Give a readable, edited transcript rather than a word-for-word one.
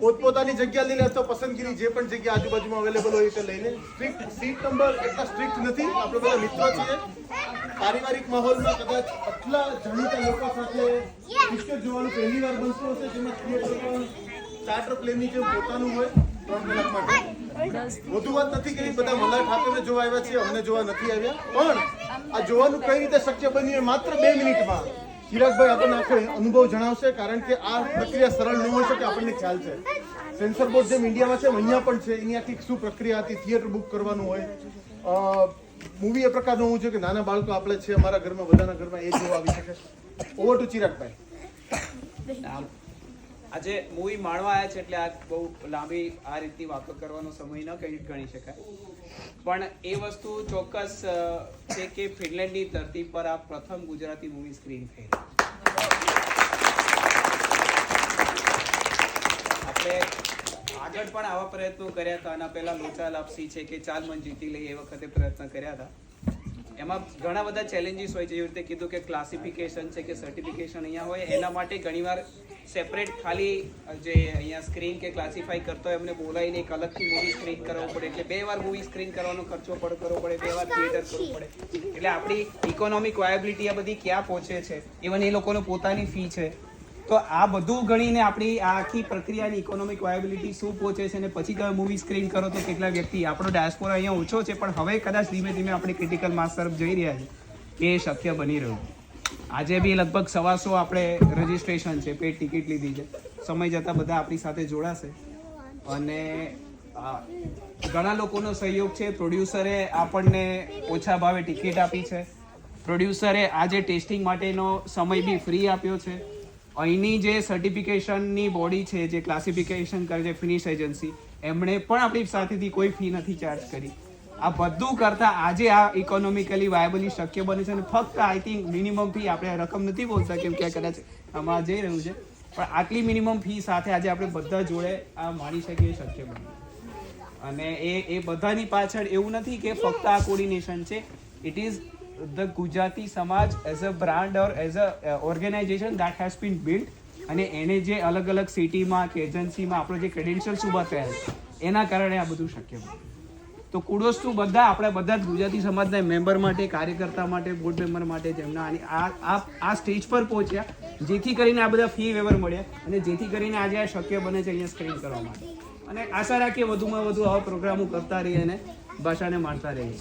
પોતપોતાની જગ્યા લઈને અથવા પસંદગીની જે પણ જગ્યા આજુબાજુમાં અવેલેબલ હોય તે લઈને. સીટ નંબર એટલા સ્ટ્રિક્ટ નથી, આપણે બધા મિત્રો છીએ. પારિવારિક માહોલમાં કદાચ આટલા જાણીતા લોકો સાથે પિક્ચર જોવાનું પહેલી વાર બનતું હશે, જેમાં થિયેટર પણ ચાર્ટર પ્લેનની જેમ પોતાનું હોય 3 કલાક માટે. વધુ વાત નથી કરી, બધા મલ્હાર ઠાકરને જોવા આવ્યા છીએ, અમને જોવા નથી આવ્યા. પણ આ જોવાનું કઈ રીતે શક્ય બન્યું માત્ર 2 મિનિટમાં ચિરાગભાઈ આપણને આખો અનુભવ જણાવશે. કારણ કે આ પ્રક્રિયા સરળ ન હોય શકે, આપણને ખ્યાલ છે. સેન્સર બોર્ડ જેમ ઇન્ડિયામાં છે અહીંયા પણ છે, એની આખી શું પ્રક્રિયા હતી. થિયેટર બુક કરવાનું હોય, મૂવી એ પ્રકારનું હોવું જોઈએ કે નાના બાળકો આપણે છે અમારા ઘરમાં, બધાના ઘરમાં એ જોવા આવી શકે. ઓવર ટુ ચિરાગભાઈ. આજે મૂવી માણવા આવ્યા છે એટલે આ બહુ લાંબી આ રીતની વાતો કરવાનો સમય ન ગણી શકાય, પણ એ વસ્તુ ચોક્કસ છે કે ફિનલેન્ડની ધરતી પર આ પ્રથમ ગુજરાતી મૂવી સ્ક્રીન થઈ આપણે આગળ પણ આવા પ્રયત્નો કર્યા હતા. આના પહેલા લોચા લાપસી છે કે ચાલ મન જીતી લઈએ એ વખતે પ્રયત્ન કર્યા હતા. એમાં ઘણા બધા ચેલેન્જીસ હોય છે, જેવી રીતે કીધું કે ક્લાસિફિકેશન છે કે સર્ટિફિકેશન અહીંયા હોય, એના માટે ઘણીવાર સેપરેટ ખાલી જે અહીંયા સ્ક્રીન કે ક્લાસિફાઈ કરતો હોય એમને બોલાવીને એક અલગથી મૂવી સ્ક્રીન કરવો પડે, એટલે 2 વાર મૂવી સ્ક્રીન કરવાનો ખર્ચો કરવો પડે, 2 વાર થિયેટર કરવું પડે. એટલે આપણી ઇકોનોમિક વાયબિલિટી આ બધી ક્યાં પહોંચે છે, ઇવન એ લોકોનો પોતાની ફી છે. તો આ બધું ગણીને આપણી આ આખી પ્રક્રિયાની ઇકોનોમિક વાયબિલિટી શું પહોંચે છે, અને પછી તમે મૂવી સ્ક્રીન કરો તો કેટલા વ્યક્તિ. આપણો ડાયસ્પોરા અહીંયા ઓછો છે, પણ હવે કદાચ ધીમે ધીમે આપણે ક્રિટિકલ માસ તરફ જઈ રહ્યા છીએ, એ શક્ય બની રહ્યું. આજે બી લગભગ 125 આપણે રજીસ્ટ્રેશન છે, પેડ ટિકિટ લીધી છે. સમય જતાં બધા આપણી સાથે જોડાશે અને ઘણા લોકોનો સહયોગ છે. પ્રોડ્યુસરે આપણને ઓછા ભાવે ટિકિટ આપી છે. પ્રોડ્યુસરે આજે ટેસ્ટિંગ માટેનો સમય બી ફ્રી આપ્યો છે. અહીંની જે સર્ટિફિકેશનની બોડી છે, જે ક્લાસિફિકેશન કરે છે, ફિનિશ એજન્સી, એમણે પણ આપણી સાથેથી કોઈ ફી નથી ચાર્જ કરી. આ બધું કરતાં આજે આ ઇકોનોમિકલી વાયબલી શક્ય બને છે. અને ફક્ત આઈ થિંક મિનિમમ ફી, આપણે રકમ નથી બોલતા કેમ કે કદાચ આમાં જઈ રહ્યું છે, પણ આટલી મિનિમમ ફી સાથે આજે આપણે બધા જોડે આ માણી શકીએ શક્ય બને. અને એ બધાની પાછળ એવું નથી કે ફક્ત આ કોર્ડિનેશન છે. It is the Gujarati Samaj as a brand or as a organization that has been built, અને એને જે અલગ અલગ સિટીમાં કે એજન્સીમાં આપણો જે ક્રેડેન્શિયલ્સ ઊભા થયા એના કારણે આ બધું શક્ય બન્યું. તો કુડોસ ટુ બધા, આપણે બધા જ ગુજરાતી સમાજના મેમ્બર માટે, કાર્યકર્તા માટે, બોર્ડ મેમ્બર માટે, જેમના આ સ્ટેજ પર પહોંચ્યા, જેથી કરીને આ બધા ફી વેવર મળ્યા અને જેથી કરીને આજે આ શક્ય બને છે અહીંયા સ્ક્રીન કરવા માટે. અને આશા રાખીએ વધુમાં વધુ આવા પ્રોગ્રામો કરતા રહીએ અને ભાષાને માણતા રહીએ.